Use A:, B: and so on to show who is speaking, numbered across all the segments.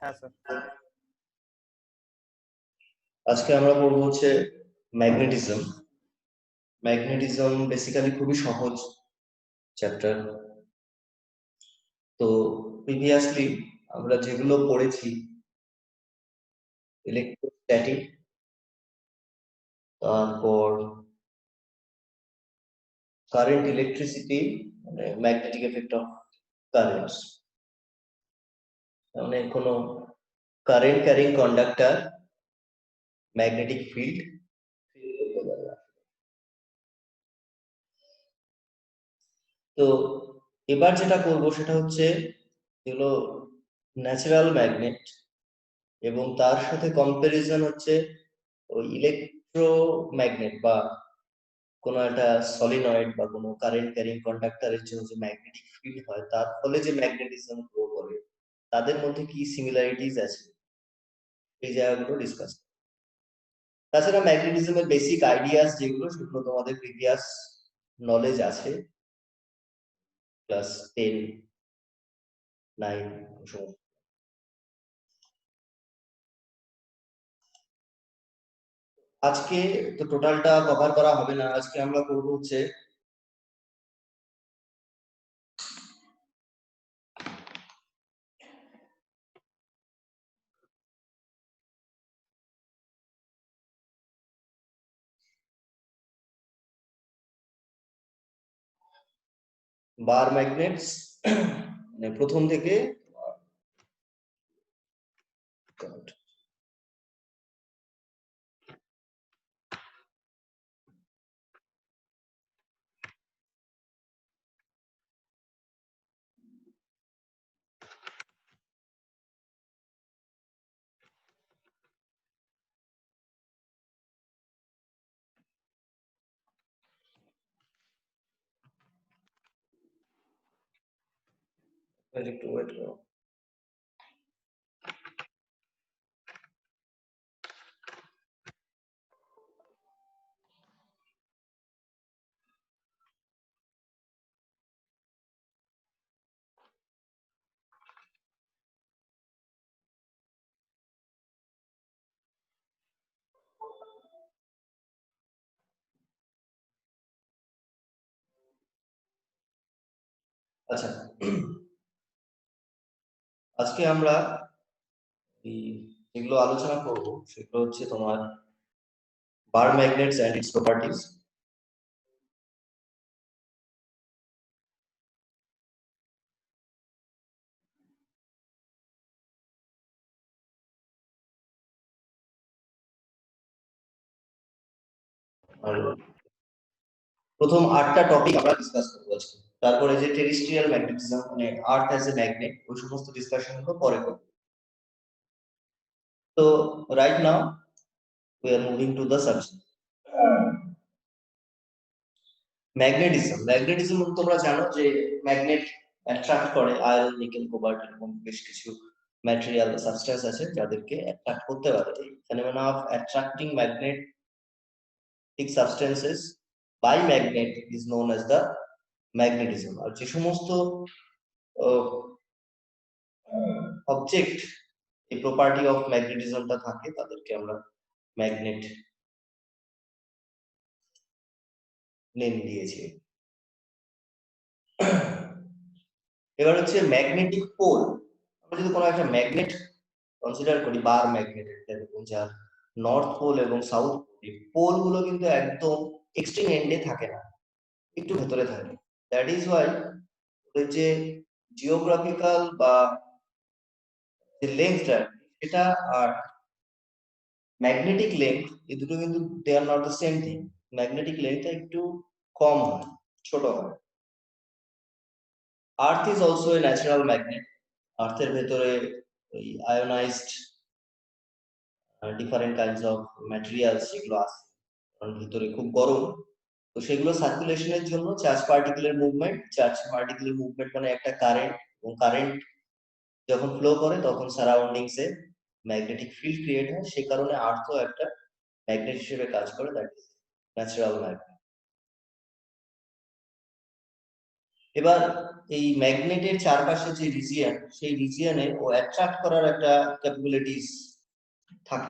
A: হ্যাঁ স্যার।
B: আজকে আমরা পড়বো হচ্ছে ম্যাগনেটিজম। ম্যাগনেটিজম বেসিক্যালি খুবই সহজ চ্যাপ্টার। তো প্রিভিয়াসলি আমরা যেগুলো পড়েছি, ইলেকট্রোস্ট্যাটিক, তারপর কারেন্ট ইলেকট্রিসিটি, মানে ম্যাগনেটিক এফেক্ট অফ কারেন্টস, মানে কোনো current carrying conductor magnetic field. তো এবার যেটা করব সেটা হচ্ছে যেগুলো ন্যাচারাল ম্যাগনেট এবং তার সাথে কম্পারিজন হচ্ছে ওই ইলেকট্রোম্যাগনেট বা কোনো একটা সলিনয়েড বা কোনো কারেন্ট ক্যারিং কন্ডাক্টরের জন্য যে ম্যাগনেটিক ফিল্ড হয়, তার ফলে যে ম্যাগনেটিজম গ্রো করে, তাদের মধ্যে কি সিমিলারিটিস আছে, এই জায়গাগুলো ডিসকাস। তাছাড়া ম্যাগনেটিজমের বেসিক আইডিয়াস যেগুলো, সেগুলো তোমাদের প্রিভিয়াস নলেজ আছে, ক্লাস 10, 9 সময়। আজকে তো টোটালটা কভার করা হবে না, আজকে আমরা করবো হচ্ছে বার ম্যাগনেটস, মানে প্রথম থেকে একটু ওয়েট করো। আচ্ছা, আজকে আমরা যেগুলো আলোচনা করব সেগুলো হচ্ছে তোমার বার ম্যাগনেটস এন্ড ইটস প্রপার্টিজ। আর প্রথম 8টা টপিক আমরা ডিসকাস করবো আজকে। তারপরে যে টেরেস্ট্রিয়াল ম্যাগনেটিজম, মানে আর্থ অ্যাজ এ ম্যাগনেট, ওই সমস্ত ডিসকাশন গুলো পরে করব। তো right now we are moving to the subject magnetism. Magnetism তোমরা জানো যে ম্যাগনেট অ্যাট্রাক্ট করে আয়রন, নিকেল, কোবাল্ট, এরকম বেশ কিছু ম্যাটেরিয়াল সাবস্টেন্স আছে যাদেরকে অ্যাট্রাক্ট করতে পারে। এই phenomena of attracting magnetic substances by magnet is known as the magnetism. আর যে সমস্ত অবজেক্ট এই প্রপার্টি অফ ম্যাগনেটিজমটা থাকে, তাদেরকে আমরা ম্যাগনেট নেম দিয়েছি। এবার হচ্ছে ম্যাগনেটিক পোল। আমরা যদি কোনো একটা ম্যাগনেট কনসিডার করি, বার ম্যাগনেট, দেখুন যার নর্থ পোল এবং সাউথ পোল গুলো কিন্তু একদম এক্সট্রিম এন্ডে থাকে না, একটু ভেতরে থাকে। দ্যাট ইজ ওয়াই যে জিওগ্রাফিক্যাল বা যে লেন্থটা, এটা আর ম্যাগনেটিক লেন্থ, এই দুটো কিন্তু they are not the same thing. Magnetic লেন্থটা একটু কম হয়, ছোট হয়। Earth is also a natural magnet. আর্থের ভেতরে ওই ionized different kinds of materials যেগুলো আছে, কারণ ভিতরে খুব গরম, তো সেগুলো সার্কুলেশনের জন্য চার্জ পার্টিকেলের মুভমেন্ট মানে একটা কারেন্ট, এবং কারেন্ট যখন ফ্লো করে তখন সারাউন্ডিংস এ ম্যাগনেটিক ফিল্ড ক্রিয়েট হয়। সেই কারণে আর্থও একটা ম্যাগনেট হিসেবে কাজ করে, দ্যাট ইজ ন্যাচারাল ম্যাগনেট। এবার এই ম্যাগনেটের চারপাশে যে রিজিয়ন, সেই রিজিয়নে ও অ্যাট্রাক্ট করার একটা ক্যাপাবিলিটিস থাকে।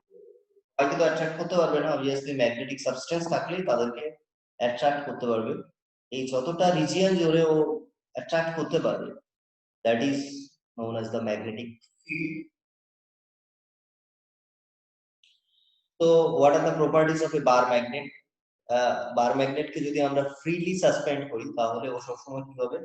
B: হয়তো অ্যাট্রাক্ট করতে পারবে না, অবভিয়াসলি ম্যাগনেটিক সাবস্টেন্স থাকলেই তাদেরকে অ্যাট্রাক্ট করতে পারবে। এই যতটা রিজিয়ন জুড়ে ও অ্যাট্রাক্ট করতে পারবে, that is known as the magnetic field. তো what are the properties of a bar magnet? Bar ম্যাগনেটকে যদি আমরা ফ্রিলি সাসপেন্ড করি তাহলে ও সবসময় কি হবে,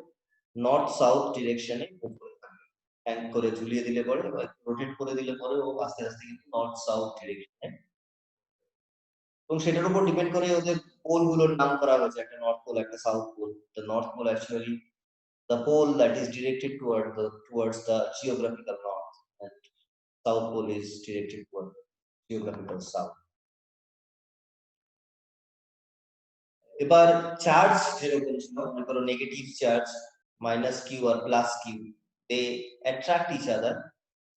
B: নর্থ সাউথ ডিরেকশনে মুভ করে থাকবে। হ্যাং করে ঝুলিয়ে দিলে পরে বা রোটেট করে দিলে পরে ও আস্তে আস্তে কিন্তু নর্থ সাউথ ডিরেকশনে, এবং সেটার উপর ডিপেন্ড করে ওদের পোল গুলোর নাম করা হয়েছে, একটা নর্থ পোল একটা south pole. The north pole actually the pole that is directed towards the geographical north, and south pole is directed toward geographical south. এবার চার্জ যেরকম ছিল, মনে করো negative charge minus q or plus q, they attract each other.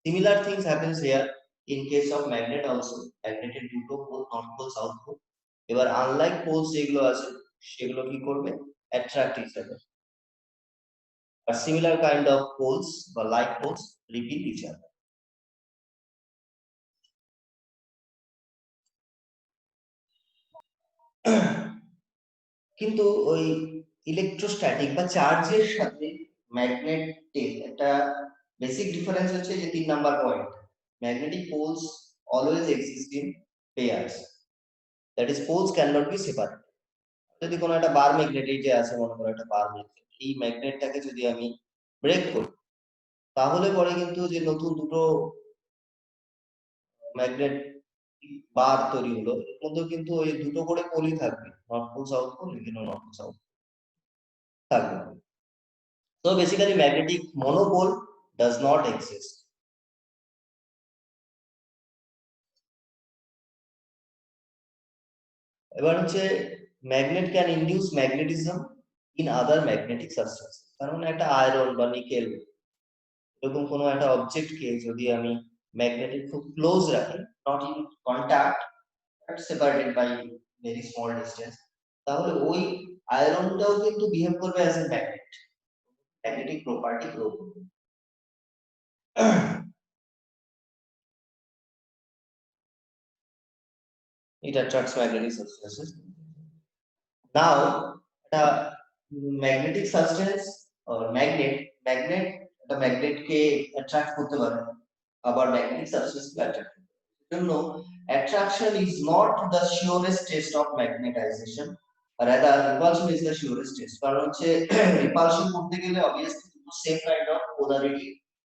B: Similar things happens here in case of magnet also. Magneটের দুটো pole, north pole south pole. এবার unlike poles যেগুলো আছে সেগুলো কি করবে, attract each other. A similar kind of poles বা like poles repel each other. কিন্তু ওই ইলেকট্রোস্ট্যাটিক বা চার্জের সাথে ম্যাগনেটের একটা বেসিক ডিফারেন্স হচ্ছে যে 3 number point, magnetic poles always exist in pairs, that is poles can not be separate. যদি কোনো একটা বার ম্যাগনেট, এই যে আছে মনে করো একটা বার ম্যাগনেট, এই ম্যাগনেটটাকে যদি আমি ব্রেক করি তাহলে পরে কিন্তু যে নতুন দুটো ম্যাগনেট বার তৈরি হলো, এর মধ্যে কিন্তু ওই দুটো করে পোলই থাকবে, নর্থ পোল সাউথ পোল, এখানে নর্থ পোল সাউথ থাকবে। So basically magnetic monopole does not exist. এবার হচ্ছে magnet can induce magnetism in other magnetic substance. তার মানে একটা আয়রন বা নিকেল এরকম কোনো একটা অবজেক্টকে যদি আমি ম্যাগনেটিক খুব ক্লোজ রাখি, not in contact but separated by very small distance, তাহলে ওই আয়রনটাও কিন্তু বিহেভ করবে as a magnet, magnetic property grow করবে। It attracts magnetic substances. Now একটা ম্যাগনেটিক সাবস্টেন্স or ম্যাগনেট একটা ম্যাগনেটকে অ্যাট্রাক্ট করতে পারে, আবার ম্যাগনেটিক সাবস্টেন্সকে অ্যাট্রাক্ট করতে পারে। জন্য attraction is not the surest test of magnetization, rather repulsion is the surest test. কারণ হচ্ছে রিপালশন করতে গেলে obviously দুটো সেম কাইন্ড অফ পোলারিটি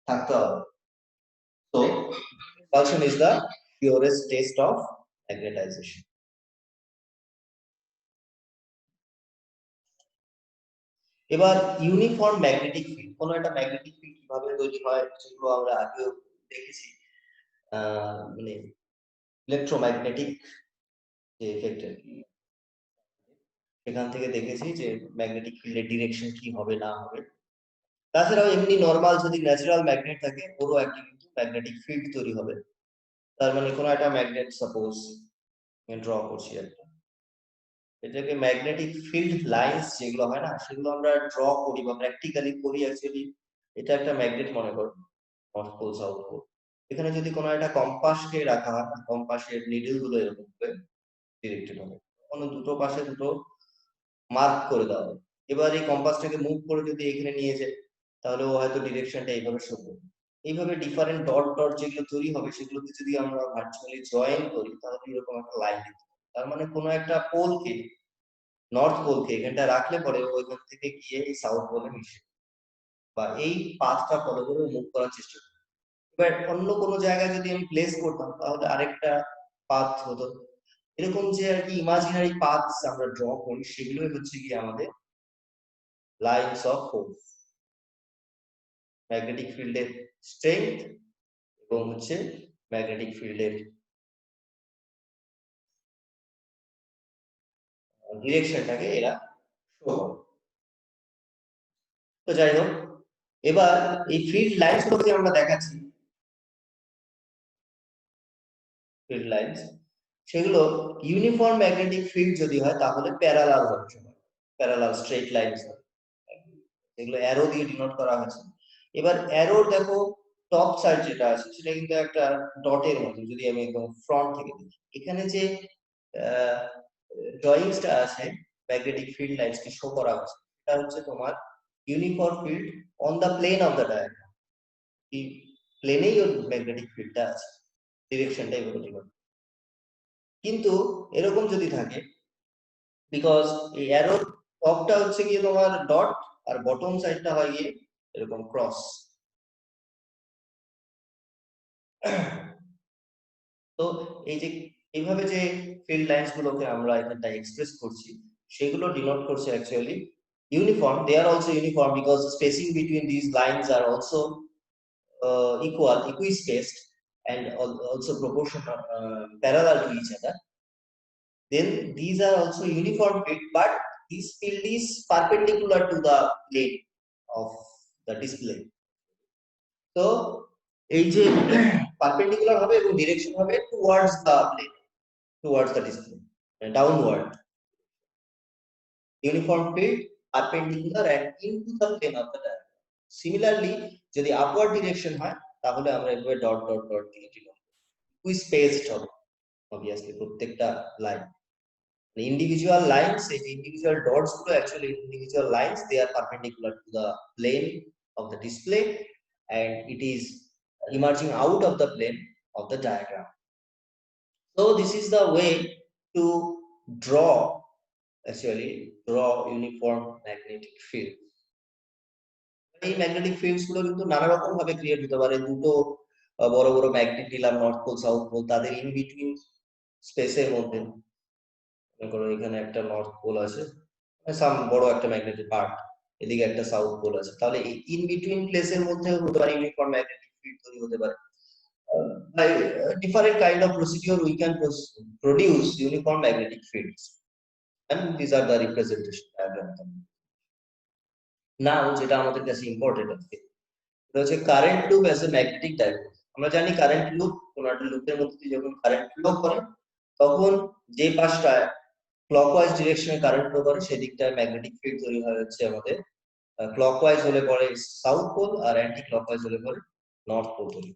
B: থাকতে হবে। So repulsion is the surest test of magnetization. এবার ইউনিফর্ম ম্যাগনেটিক ফিল্ড, কোন একটা ম্যাগনেটিক ফিল্ড কিভাবে তৈরি হয় সেগুলো আমরা আগেও দেখেছি। মানে ইলেকট্রোম্যাগনেটিক যে এফেক্ট আর কি, সেখান থেকে দেখেছি যে ম্যাগনেটিক ফিল্ডের ডিরেকশন কি হবে না হবে। তাছাড়াও এমনি নর্মাল যদি ন্যাচারাল ম্যাগনেট থাকে ওরও একটা কিন্তু ম্যাগনেটিক ফিল্ড তৈরি হবে। তার মানে কোনো একটা ম্যাগনেট সাপোজ ড্র করছি একটা, এটাকে ম্যাগনেটিক ফিল্ড লাইন্স যেগুলো হয় না সেগুলো আমরা ড্র করি বা প্র্যাকটিক্যালি করি অ্যাকচুয়ালি। এটা একটা ম্যাগনেট মনে করো, নর্থ পোল সাউথ পোল। এখানে যদি কোনো একটা কম্পাসকে রাখা হয়, কম্পাসের নিডল গুলো এরকম করে ডিরেক্টেড হবে, কোনো দুটো পাশে দুটো মার্ক করে দেওয়া হবে। এবার এই কম্পাসটাকে মুভ করে যদি এখানে নিয়ে যায় তাহলে ও হয়তো ডিরেকশনটা এইভাবে শো করবে। এইভাবে ডিফারেন্ট ডট ডট যেগুলো তৈরি হবে সেগুলোকে যদি আমরা ভার্চুয়ালি জয়েন করি তাহলে এরকম একটা লাইন দিতে হবে। তার মানে কোনো একটা পোলকে, নর্থ পোলকে এখানটা রাখলে পরে ওইখান থেকে গিয়ে এই সাউথ পোলে মিশে বা এই পাথটা ফলো করে মুভ করার চেষ্টা করবে। এবার অন্য কোনো জায়গায় যদি আমি প্লেস করতাম তাহলে আরেকটা পাথ হতো। এরকম যে আর কি ইমাজিনারি পাথস আমরা ড্র করি সেগুলোই হচ্ছে কি আমাদের লাইনস অফ ফোর্স, ম্যাগনেটিক ফিল্ডের স্ট্রেংথ এবং হচ্ছে ম্যাগনেটিক ফিল্ডের ডিরেকশনটাকে এরা শো করে। তো যাই হোক, এবার এই ফিল্ড লাইনস গুলোকে আমরা দেখাচ্ছি, ফিল্ড লাইনস সেগুলো ইউনিফর্ম ম্যাগনেটিক ফিল্ড যদি হয় তাহলে প্যারালাল হবে, প্যারালাল স্ট্রেট লাইনস হবে। এগুলো অ্যারো দিয়ে ডিনোট করা হয়েছে। এবার অ্যারোর দেখো টপ সাইড যেটা আছে সেটা কিন্তু একটা ডটের মতো, যদি আমি একদম ফ্রন্ট থেকে দেখি এখানে যে ড্রয়িংসটা আছে ম্যাগনেটিক ফিল্ড লাইনসকে শো করা হচ্ছে, এটা হচ্ছে তোমার uniform field on the plane of the diagram. এই প্লেনেই ওর ম্যাগনেটিক ফিল্ডটা আছে, ডিরেকশনটাই হলো ডিনোট। কিন্তু এরকম যদি থাকে, বিকজ এই অ্যারোর টপটা হচ্ছে গিয়ে তোমার ডট আর বটম সাইডটা হয় গিয়ে এরকম ক্রস। তো এই যে এইভাবে যে ফিল্ড লাইন্স গুলোকে আমরা এখানটা এক্সপ্রেস করছি সেগুলো ডিনোট করছে actually uniform. They are also uniform because spacing between this lines are also equispaced and also proportional, parallel to each other. Then these are also uniform field, but this field is perpendicular to the plane of the display. So এই যে perpendicular হবে এবং direction হবে towards the plane, towards the display, downward. Uniform field perpendicular and into the plane of the diagram. Similarly, যদি upward direction হয় তাহলে আমরা এভাবে ডট ডট ডট দিয়ে ডিনোট করব। equispaced হবে obviously প্রত্যেকটা লাইন, individual lines, এই individual dots গুলো actually individual lines, they are perpendicular to the plane of the display and it is emerging out of the plane of the diagram. So this is the way to draw uniform magnetic field. এই magnetic fields গুলো কিন্তু নানা রকম ভাবে create হতে পারে। দুটো বড় বড় ম্যাগনেট নিলাম, নর্থ পোল সাউথ পোল, তাদের ইন বিটুইন স্পেসের মধ্যে মনে করো এখানে একটা নর্থ পোল আছে, সাম বড় একটা ম্যাগনেটিক পার্ট, এদিকে একটা সাউথ পোল আছে, তাহলে এই ইন বিটুইন প্লেসের মধ্যে হতে পারে ইউনিফর্ম ম্যাগনেটিক ফিল্ড তৈরি হতে পারে। By different kind of procedure we can produce uniform magnetic fields, and these are the representation diagram. নাও যেটা আমাদের কাছে ইম্পর্টেন্ট আছে এটা হচ্ছে current loop as a magnetic diode. আমরা জানি কারেন্ট লুপ, কোন একটা লুপের মধ্যে দিয়ে যখন কারেন্ট ফ্লো করে তখন যে পাশটায় ক্লকওয়াইজ ডিরেকশনে কারেন্ট ফ্লো করে সেদিকটায় ম্যাগনেটিক ফিল্ড তৈরি হয় হচ্ছে আমাদের ক্লকওয়াইজ হলে পরে সাউথ পোল আর অ্যান্টি ক্লকওয়াইজ হলে পরে নর্থ পোল তৈরি।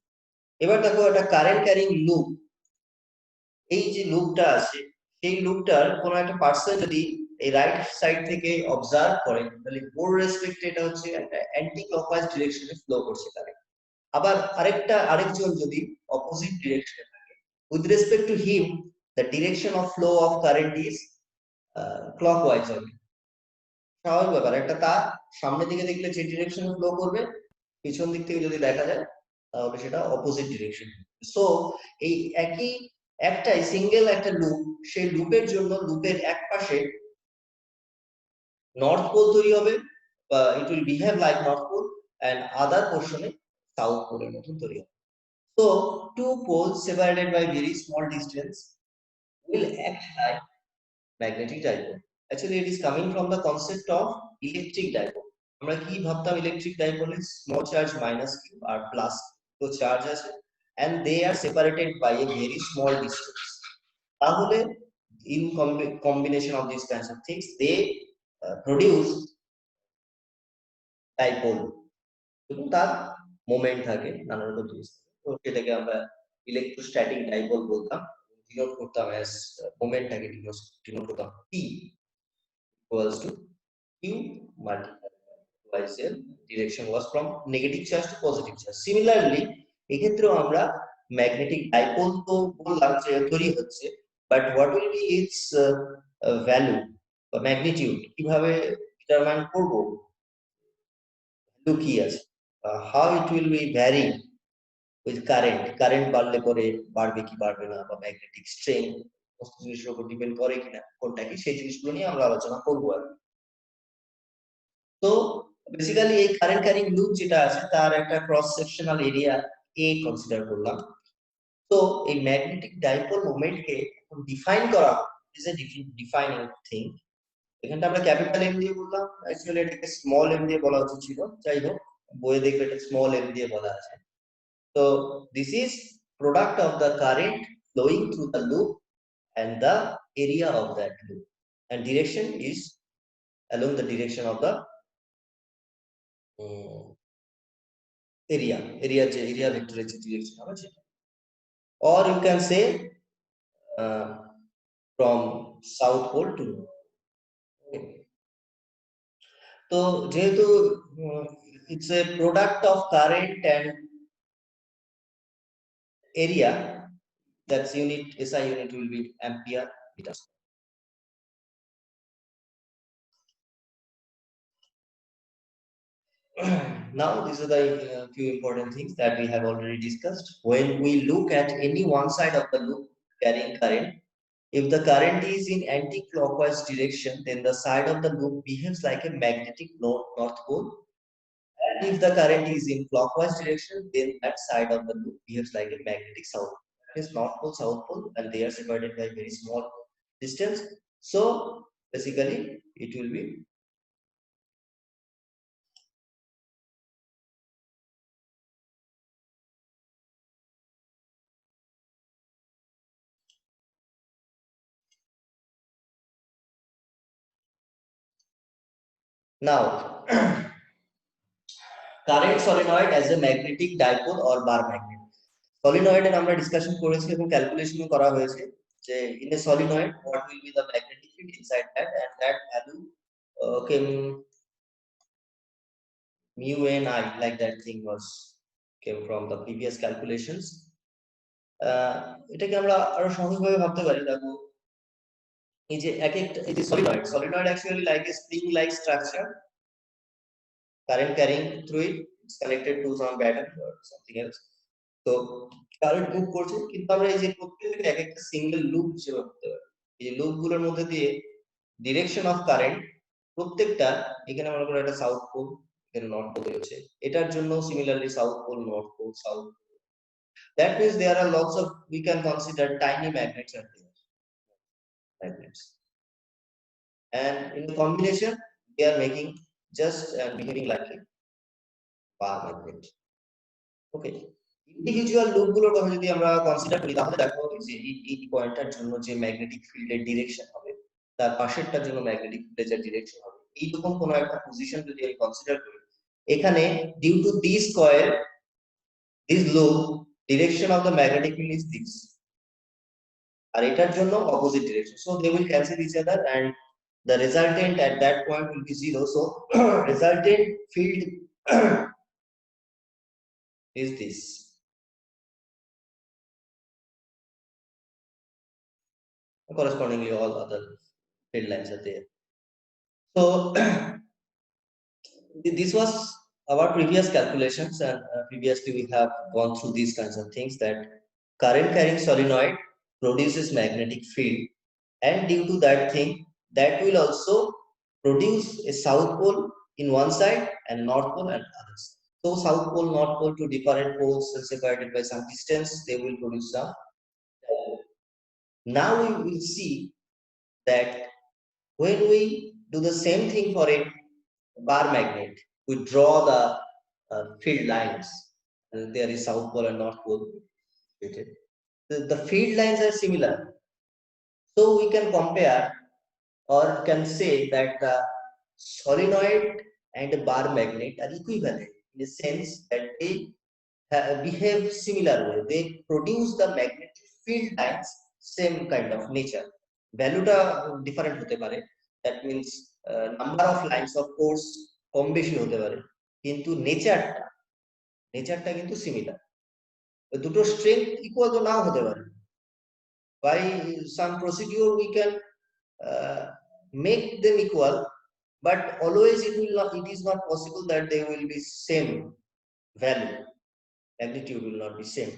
B: এবার দেখো একটা কারেন্ট ক্যারিং লুপ, এই যে লুপটা আছে সেই লুপটার কোন একটা পার্সন যদি এই রাইট সাইড থেকে অবজার্ভ করে তাহলে ওর রেসপেক্টে এটা হচ্ছে একটা অ্যান্টি ক্লকওয়াইজ ডিরেকশনে ফ্লো করছে কারেন্ট। আবার আরেকজন যদি অপোজিট ডিরেকশনে থাকে, with respect to him the direction of flow of current is clockwise হবে। স্বাভাবিক ব্যাপার, একটা তার সামনের দিকে দেখলে যে ডিরেকশনে ফ্লো করবে, পিছন দিক থেকে যদি দেখা যায় তাহলে সেটা অপোজিট ডিরেকশন। সো এই একটাই সিঙ্গেল একটা লুপ, সেই লুপের জন্য লুপের এক পাশে নর্থ পোল তৈরি হবে বা it will behave like north pole and other পোর্শনে সাউথ পোলের মতো তৈরি হবে। So two poles separated by very small distance will act like magnetic dipole. Actually, it is coming from the concept of electric dipole. আমরা কি ভাবতাম electric dipole is small charge minus q আর plus তো charge আছে and they are separated by a very small distance. তাহলে in combination of these kinds of things they produce dipole এবং তার moment থাকে নানা রকম জিনিস। তো সেটাকে আমরা ইলেকট্রোস্ট্যাটিক ডাইপোল বলতাম, ডিনোট করতাম অ্যাজ মোমেন্টটাকে ডিনোট করতাম p equals to q multiplied by z, direction was from negative charge to positive charge. Similarly এক্ষেত্রেও আমরা ম্যাগনেটিক ডাইপোল তো বললাম যে তৈরি হচ্ছে, but what will be it's value বা ম্যাগনিটিউড কিভাবে ডিটারমাইন করব, ভ্যালু কি আছে, how it will be vary with current বাড়লে পরে বাড়বে কি বাড়বে না, বা ম্যাগনেটিক স্ট্রেংথ সমস্ত জিনিসের উপর ডিপেন্ড করে কিনা কোনটা কি, সেই জিনিসগুলো নিয়ে আমরা আলোচনা করবো আর। তো বেসিক্যালি এই কারেন্ট ক্যারিং লুপ যেটা আছে তার একটা ক্রস সেকশনাল এরিয়া এ কনসিডার করলাম। তো এই ম্যাগনেটিক ডাইপোল মোমেন্টকে ডিফাইন করা ইজ এ ডিফাইনিং থিং। এখানটা আমরা ক্যাপিটাল এম দিয়ে বললাম, অ্যাকচুয়ালি এটাকে স্মল এম দিয়ে বলা উচিত ছিল, যাই হোক বইয়ে দেখবে এটা স্মল এম দিয়ে বলা আছে। So this is product of the current flowing through the loop and the area of that loop, and direction is along the direction of the area vector direction হবে সেটা, or you can say from south pole to north. Okay. তো যেহেতু it's a product of current and area, that's unit, SI unit will be ampere meters. Now these are the few important things that we have already discussed. When we look at any one side of the loop carrying current, if the current is in anti-clockwise direction, then the side of the loop behaves like a magnetic north pole. And if the current is in clockwise direction, then that side of the loop behaves like a magnetic south pole. That is north pole, south pole, and they are separated by very small distance. So basically, it will be now. Current solenoid as a magnetic dipole or bar magnet. Solenoid এর আমরা discussion করেছি এবং calculation করা হয়েছে যে in a solenoid what will be the magnetic field inside that, and that value came mu n I, like that thing was came from the previous calculations. এটাকে আমরা আরো সহজভাবে ভাবতে পারি। দেখো এই যে এই যে solenoid actually like a spring like structure, current carrying through it, it's connected to some battery or something else. তো কারেন্ট মুভ করছে, কিন্তু আমরা এই যে প্রত্যেকটা এক একটা সিঙ্গেল লুপ হিসেবে ভাবতে পারি। এই যে লুপ গুলোর মধ্যে দিয়ে ডিরেকশন অফ কারেন্ট প্রত্যেকটা, এখানে মনে করো একটা সাউথ পোল, এখানে নর্থ পোল রয়েছে, এটার জন্য similarly south pole, north pole, south. That means there are lots of, we can consider tiny magnets are magnets, and in the combination they are making just and behaving like a bar magnet. Okay, individual loop গুলোর কথা যদি আমরা consider করি, তাহলে দেখো যে এই পয়েন্টটার জন্য যে ম্যাগনেটিক ফিল্ডের ডিরেকশন হবে, তার পাশেরটার জন্য ম্যাগনেটিক ফিল্ডের যে ডিরেকশন হবে, এইরকম কোন একটা পজিশন যদি আমি কনসিডার করি, এখানে due to this coil, this loop, direction of the magnetic field is this, আর এটার জন্য opposite direction, so they will cancel each other and the resultant at that point will be zero. So resultant field is this. Correspondingly all other field lines are there. So this was our previous calculations, and previously we have gone through these kinds of things, that current carrying solenoid produces magnetic field, and due to that thing, that will also produce a south pole in one side and north pole and other side. So south pole, north pole, to different poles separated by some distance, they will produce some. Now we will see that when we do the same thing for a bar magnet, we draw the field lines, and there is south pole and north pole. The field lines are similar, so we can compare or can say that the solenoid and a bar magnet are equivalent in the sense that they behave similar way. They produce the magnetic field lines same kind of nature. Value ta different hote pare, that means number of lines of course কম বেশি হতে পারে, কিন্তু নেচারটা কিন্তু similar. দুটো strength equal তো নাও হতে পারে, by some procedure we can make them equal, but always it is not possible that they will be same value, magnitude will not be same,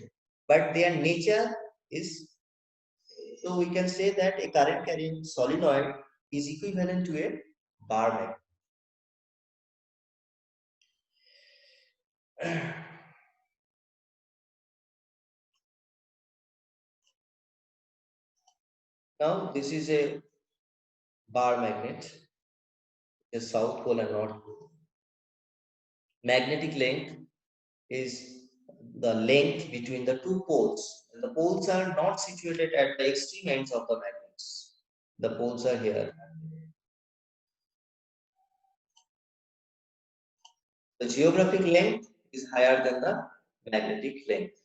B: but their nature is. So we can say that a current carrying solenoid is equivalent to a bar magnet. Now this is a bar magnet, a south pole and north pole. Magnetic length is the length between the two poles, and the poles are not situated at the extreme ends of the magnets. The poles are here. The geographic length is higher than the magnetic length.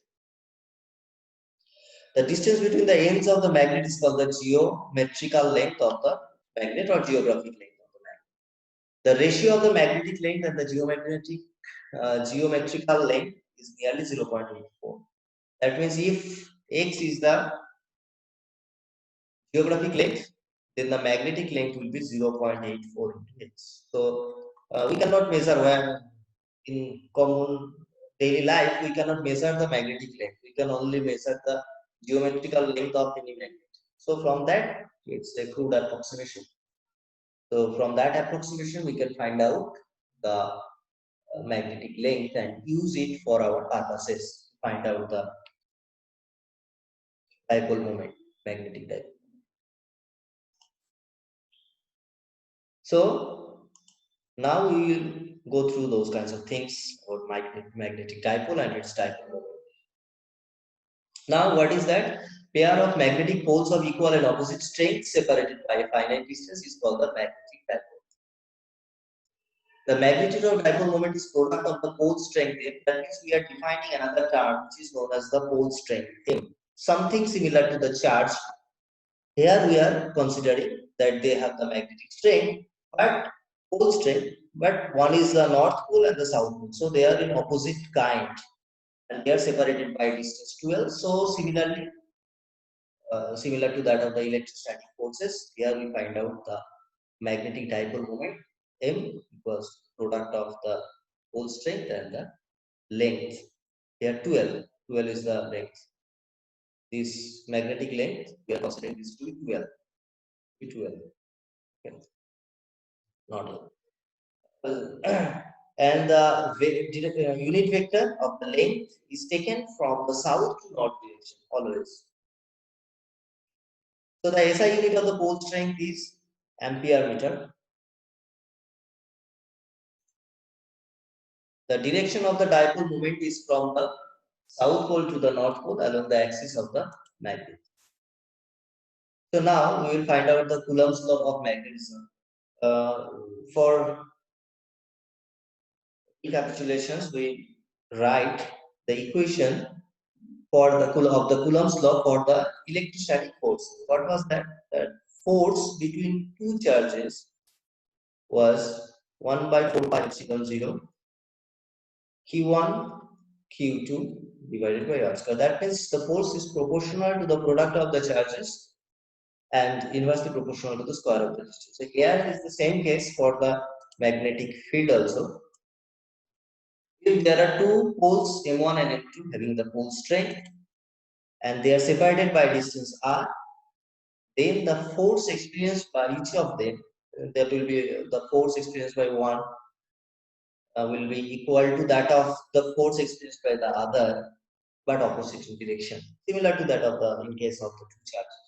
B: The distance between the ends of the magnet is called the geometrical length of the magnet or geographic length of the magnet. The ratio of the magnetic length and the geometrical length is nearly 0.84. That means if x is the geographic length, then the magnetic length will be 0.84 into x. So we cannot measure where in common daily life we cannot measure the magnetic length. We can only measure the geometrical length of any magnet. So from that, it's a crude approximation. So from that approximation, we can find out the magnetic length and use it for our purposes. Find out the dipole moment, magnetic dipole. So now we will go through those kinds of things about magnetic dipole and its dipole moment. Now, what is that? Pair of magnetic poles of equal and opposite strength separated by a finite distance is called the magnetic dipole. The magnitude of dipole moment is product of the pole strength M. That means we are defining another term which is known as the pole strength M. Something similar to the charge. Here we are considering that they have the magnetic strength, but pole strength, but one is the north pole and the south pole. So they are in opposite kind and they are separated by distance 12. So similarly, similar to that of the electrostatic forces, here we find out the magnetic dipole moment M equals product of the pole strength and the length. Here 12. 12 is the length. This magnetic length, we are considering this to be 12. 12. Okay. Not and the unit vector of the length is taken from the south to north direction always. So the SI unit of the pole strength is ampere meter. The direction of the dipole moment is from the south pole to the north pole along the axis of the magnet. So now we will find out the Coulomb's law of magnetism. For recapitulations, we write the equation for the Coulomb's law for the electrostatic force. What was that? That force between two charges was 1 by 4 pi epsilon 0 Q1 Q2 divided by R square. That means the force is proportional to the product of the charges and inversely proportional to the square of the distance. So here is the same case for the magnetic field also. If there are two poles M1 and M2 having the pole strength and they are separated by distance R, then the force experienced by each of them, there will be the force experienced by one will be equal to that of the force experienced by the other, but opposite in direction, similar to that of the in case of the two charges.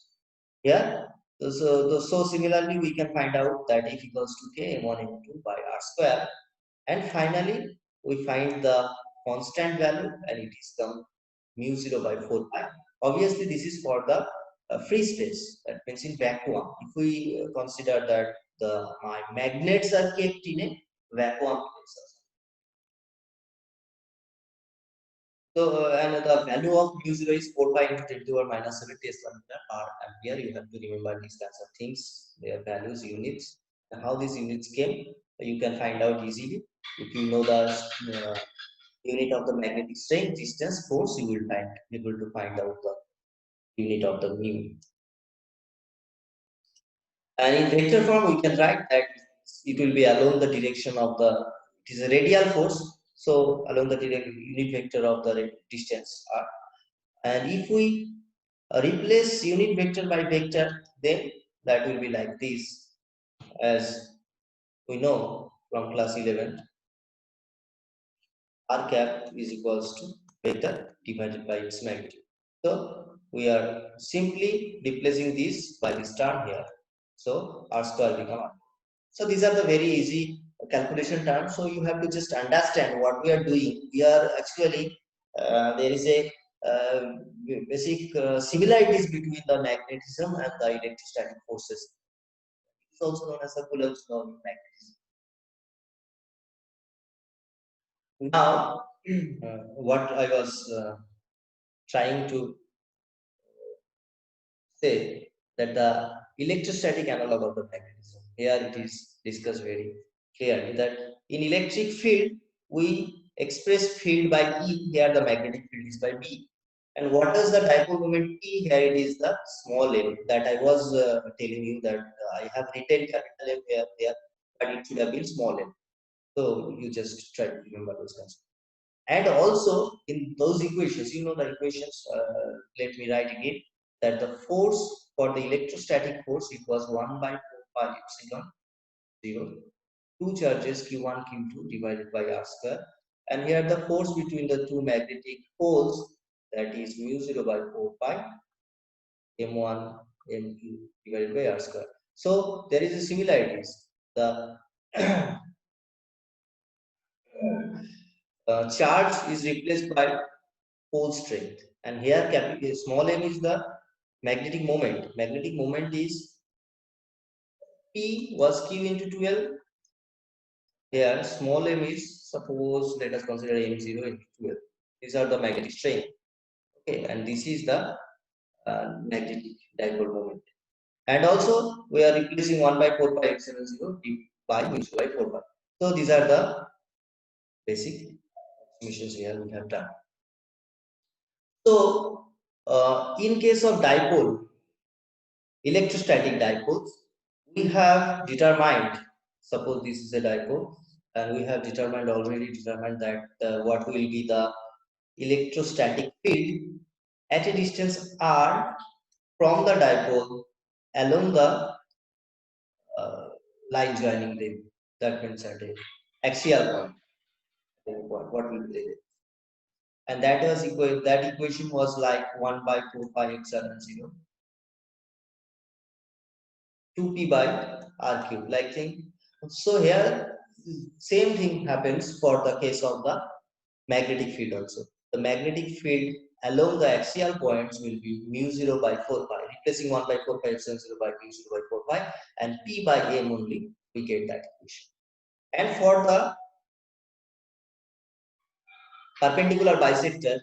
B: Yeah. So similarly, we can find out that F equals to K M1 M2 by R square, and finally we find the constant value, and it is the mu 0 by 4 pi. Obviously, this is for the free space. That means in vacuum. If we consider that my magnets are kept in a vacuum place. So, and the value of mu 0 is 4 pi into 10 to the power minus 7 Tesla meter per ampere. You have to remember these kinds of things, their values, units, and how these units came. You can find out easily. If you know the unit of the magnetic strength, distance, force, you will find able to find out the unit of the mu. And in vector form, we can write that it will be along the direction of the, it is a radial force. So along the unit vector of the distance r. And if we replace unit vector by vector, then that will be like this, as we know from class 11. R cap is equals to vector divided by its magnitude. So we are simply replacing this by this term here. So R square become R. So these are the very easy calculation terms. So you have to just understand what we are doing. We are actually there is a basic similarities between the magnetism and the electrostatic forces. It's also known as the Coulomb's law of magnetism. Now, what I was trying to say that the electrostatic analog of the magnetism. Here it is discussed very clearly that in electric field we express field by E. Here the magnetic field is by B. And what is the dipole moment P? Here it is the small m that I was telling you that I have written capital M here, but it should have been small m. So you just try to remember those concepts. And also in those equations, you know the equations, let me write again, that the force for the electrostatic force, it was 1 by 4 pi epsilon 0, two charges Q1, Q2 divided by R square. And here the force between the two magnetic poles, that is mu 0 by 4 pi M1 M2 divided by R square. So there is a similarities. The charge is replaced by pole strength, and here capital small m is the magnetic moment. Magnetic moment is P was Q into 12. Here small m is, suppose let us consider m0 into 12. These are the magnetic strength. Okay, and this is the magnetic dipole moment. And also we are replacing 1 by 4 pi epsilon 0 by mu by 4 pi. So these are the basic missions here we have done. So in case of dipole, electrostatic dipoles, we have determined, suppose this is a dipole, and we have already determined that what will be the electrostatic field at a distance r from the dipole along the line joining them. That means at a axial point. What will be there? And that equation was like 1 by 4 pi epsilon 0 2p by r cube, like thing. So here same thing happens for the case of the magnetic field also. The magnetic field along the axial points will be mu 0 by 4 pi, replacing 1 by 4 pi epsilon 0 by mu 0 by 4 pi, and p by m only, we get that equation. And for the perpendicular bisector,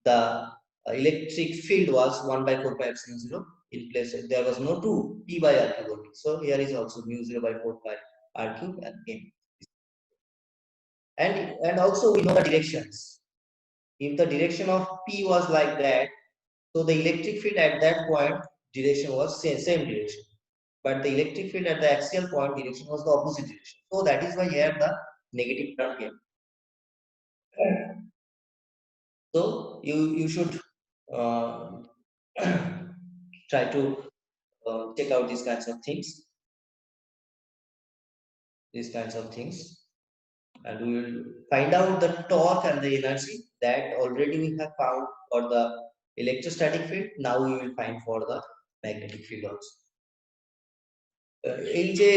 B: the electric field was 1 by 4 pi epsilon 0. In place, there was no 2, p by r cube only. So here is also mu 0 by 4 pi r cube and m. And also we know the directions. If the direction of P was like that, so the electric field at that point direction was same direction. But the electric field at the axial point direction was the opposite direction. So that is why here the negative term came. So you should try to check out these kinds of things. And we will find out the torque and the energy that already we have found for the electrostatic field. Now we will find for the magnetic field also. এই যে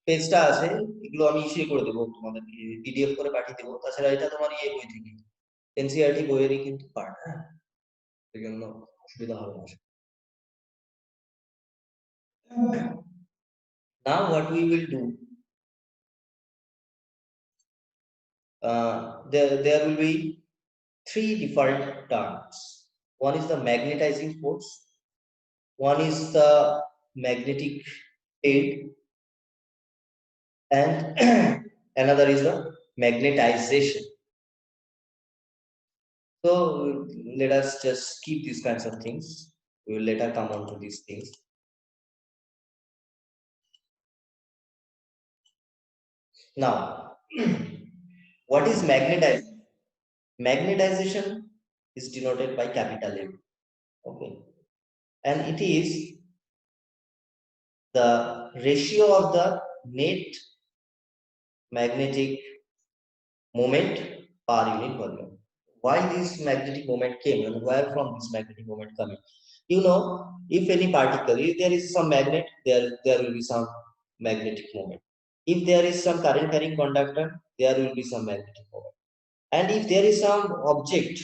B: পেজটা আছে এগুলো আমি ইসে করে দেবো তোমাদেরকে, পিডিএফ করে পাঠিয়ে দেবো। তাছাড়া এটা তোমার ইয়ে বই থেকে, এনসিইআরটি বইয়েরই কিন্তু পার্ট, হ্যাঁ, এই জন্য অসুবিধা হবে না। Now what we will do, there will be three different terms. One is the magnetizing force, one is the magnetic field, and another is the magnetization. So let us just keep these kinds of things. We will later come on to these things. Now, what is magnetization? Magnetization is denoted by capital M. Okay, and it is the ratio of the net magnetic moment per unit volume. Why this magnetic moment came and where from this magnetic moment coming? You know, if any particle, if there is some magnet, there will be some magnetic moment. If there is some current carrying conductor, there will be some magnetic moment. And if there is some object,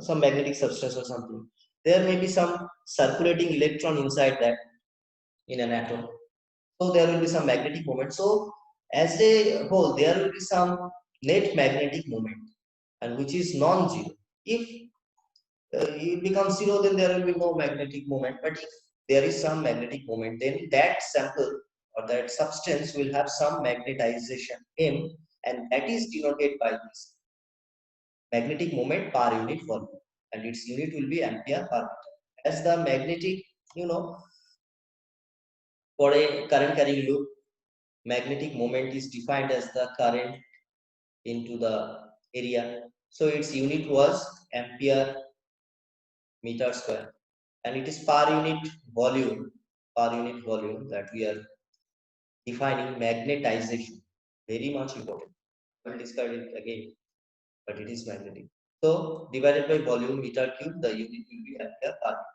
B: some magnetic substance or something, there may be some circulating electron inside that in an atom. So there will be some magnetic moment. So as a whole, there will be some net magnetic moment, and which is non-zero. If it becomes zero, then there will be no magnetic moment. But if there is some magnetic moment, then that sample or that substance will have some magnetization M, and that is denoted by this magnetic moment per unit volume, and its unit will be ampere per meter. As the magnetic, for a current carrying loop, magnetic moment is defined as the current into the area. So its unit was ampere meter square, and it is per unit volume that we are defining magnetization. Very much important. I will discuss it again, but it is magnetic. So divided by volume meter cube, the unit will be ampere per meter.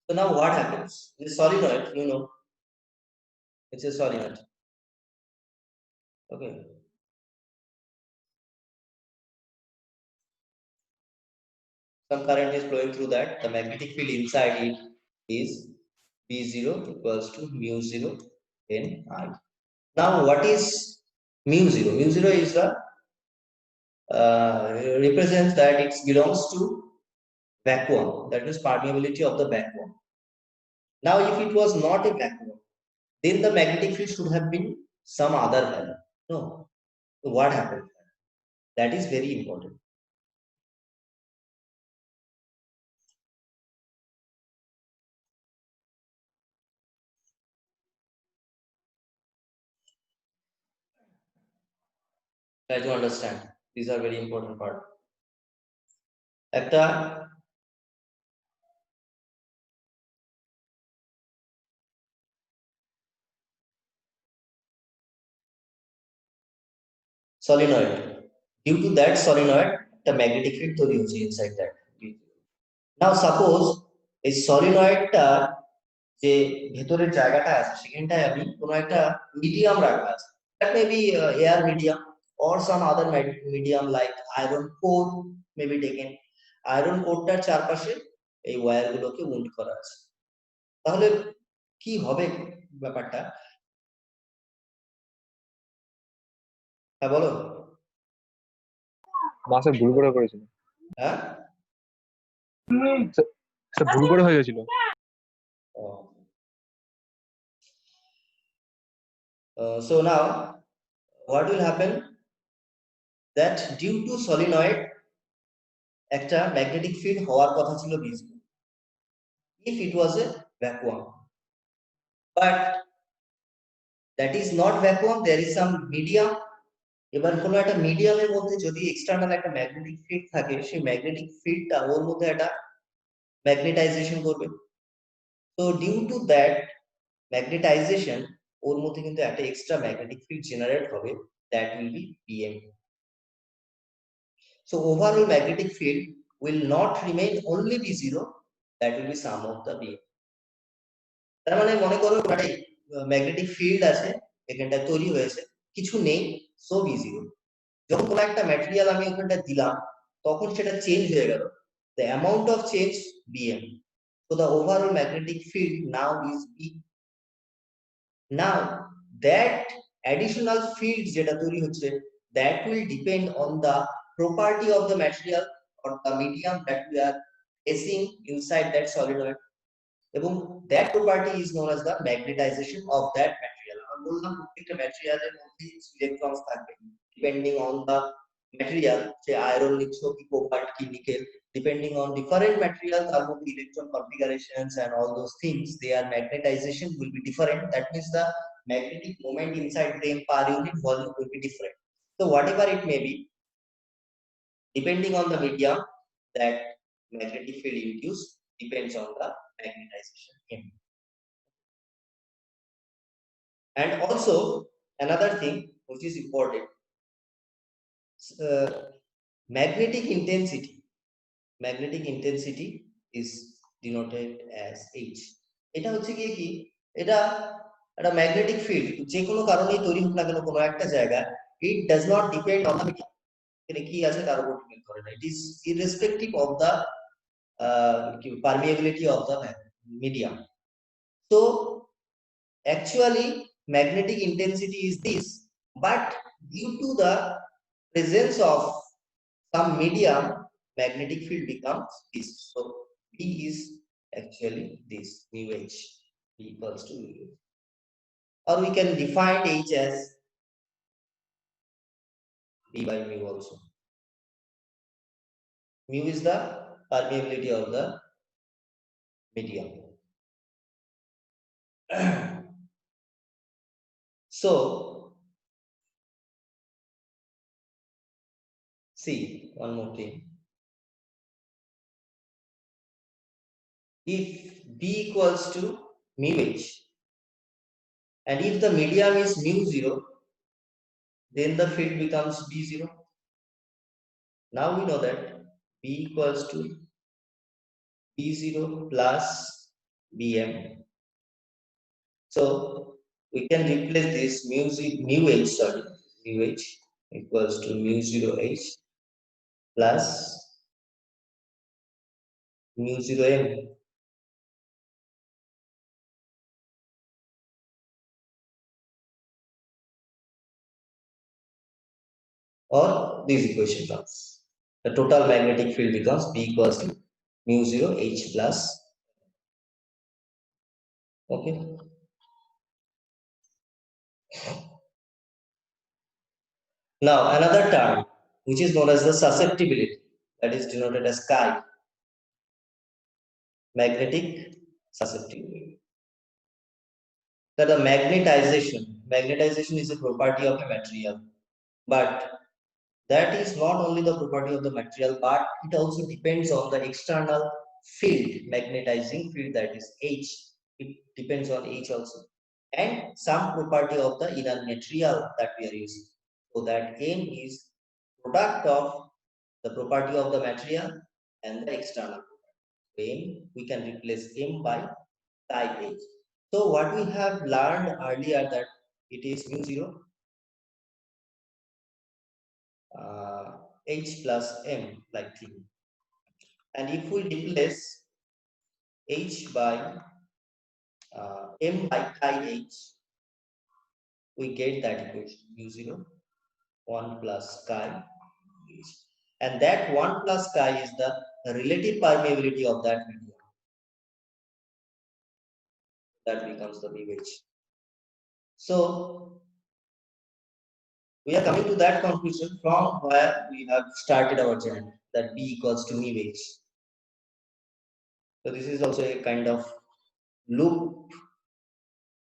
B: So now what happens? The solenoid, it's a solenoid. Okay. Some current is flowing through that. The magnetic field inside it is B0 equals to mu 0 N I. Now, what is mu 0? Mu 0 is the represents that it belongs to vacuum. That is permeability of the vacuum. Now, if it was not a vacuum, then the magnetic field should have been some other value. No. So what happened? That is very important. Try to understand. These are very important part. একটা solenoid. Due to that solenoid, the magnetic field তৈরি হচ্ছে inside that. Now suppose এই solenoidটা যে ভেতরের জায়গাটা আছে সেখানটায় আমি কোনো একটা মিডিয়াম রাখা আছে। That may be air medium or some other medium like iron core may be taken. Iron core-টার চারপাশে এই ওয়্যার গুলোকে উন্ড করা আছে। তাহলে কি হবে ব্যাপারটা? হ্যাঁ বলো।
A: মাসে ভুল করে করেছিল।
B: হ্যাঁ
A: ভুল করে হয়ে গেছিল।
B: So now what will happen, that due to solenoid একটা magnetic field হওয়ার কথা ছিল B0 if it was a vacuum, but that is not vacuum, there is some medium. এবার কোনো একটা মিডিয়ামের মধ্যে যদি এক্সটার্নাল একটা ম্যাগনেটিক ফিল্ড থাকে, সেই ম্যাগনেটিক ফিল্ডটা ওর মধ্যে একটা ম্যাগনেটাইজেশন করবে। তো ডিউ টু দ্যাট ম্যাগনেটাইজেশন ওর মধ্যে কিন্তু একটা এক্সট্রা ম্যাগনেটিক ফিল্ড জেনারেট হবে, that will be PM. So overall magnetic field will not remain only B0, that will be sum of the BM. তার মানে মনে করো একটা ম্যাগনেটিক ফিল্ড আছে, এখানটা তৈরি হয়েছে, কিছু নেই, সো B0। যখন কোনো একটা ম্যাটেরিয়াল আমি ওখানটা দিলাম, তখন সেটা চেঞ্জ হয়ে গেল, the amount of change BM. So the overall magnetic field now is B. Now that additional field যেটা তৈরি হচ্ছে, that will depend on the property of the material or the medium that we are placing inside that solenoid, এবং that property is known as the magnetization of that material. আমরা বললাম প্রত্যেকটা ম্যাটেরিয়ালের মধ্যে electrons থাকবে, depending on the material, যে iron নিচ্ছ কি cobalt কি nickel, depending on different material তার মধ্যে electron configurations and all those things, their magnetization will be different. That means the magnetic moment inside them per unit volume will be different. So whatever it may be, depending on the medium, that magnetic field induced depends on the magnetization M. And also another thing which is important, magnetic intensity is denoted as H. এটা হচ্ছে কি এটা একটা magnetic field যে কোনো কারণেই তৈরি হোক না কেন কোনো একটা জায়গা, it does not depend on the medium, এখানে কি আছে তার উপর ডিপেন্ড করে না, it is irrespective of the permeability of the medium. So actually magnetic intensity is this, but due to the presence of some medium, magnetic field becomes this. So B is actually this mu H, B equals to mu H. Or we can define H as B by mu also. Mu is the permeability of the medium. So, see one more thing. If B equals to mu H, and if the medium is mu 0, then the field becomes B0. Now we know that B equals to B0 plus Bm. So we can replace this mu H equals to mu 0 H plus mu 0m. Or this equation comes. The total magnetic field becomes B equals to mu 0 H plus. Okay. Now another term which is known as the susceptibility, that is denoted as chi. Magnetic susceptibility. That the magnetization is a property of a material, but that is not only the property of the material, but it also depends on the external field, magnetizing field, that is H. It depends on H also, and some property of the inner material that we are using. So that M is product of the property of the material and the external property. M, we can replace M by chi H. So what we have learned earlier, that it is mu 0 H plus M like thing. And if we replace H by M by chi H, we get that equation mu 0 1 plus chi H. And that 1 plus chi is the relative permeability of that medium. That becomes the mu H. So we are coming to that conclusion from where we have started our journey, that B equals to mu H. So this is also a kind of loop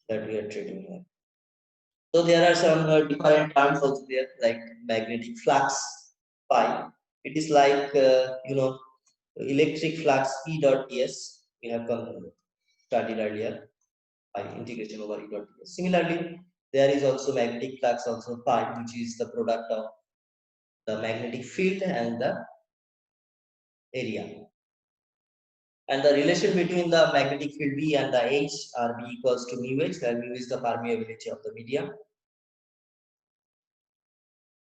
B: that we are treating here. So there are some different terms also there, like magnetic flux phi. It is like electric flux E dot ds. We have studied earlier by integration over E dot ds. Similarly, there is also magnetic flux also phi, which is the product of the magnetic field and the area. And the relation between the magnetic field B and the H are B equals to mu H, where mu is the permeability of the medium.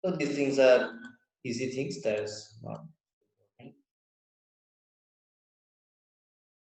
B: So these things are easy things. There's not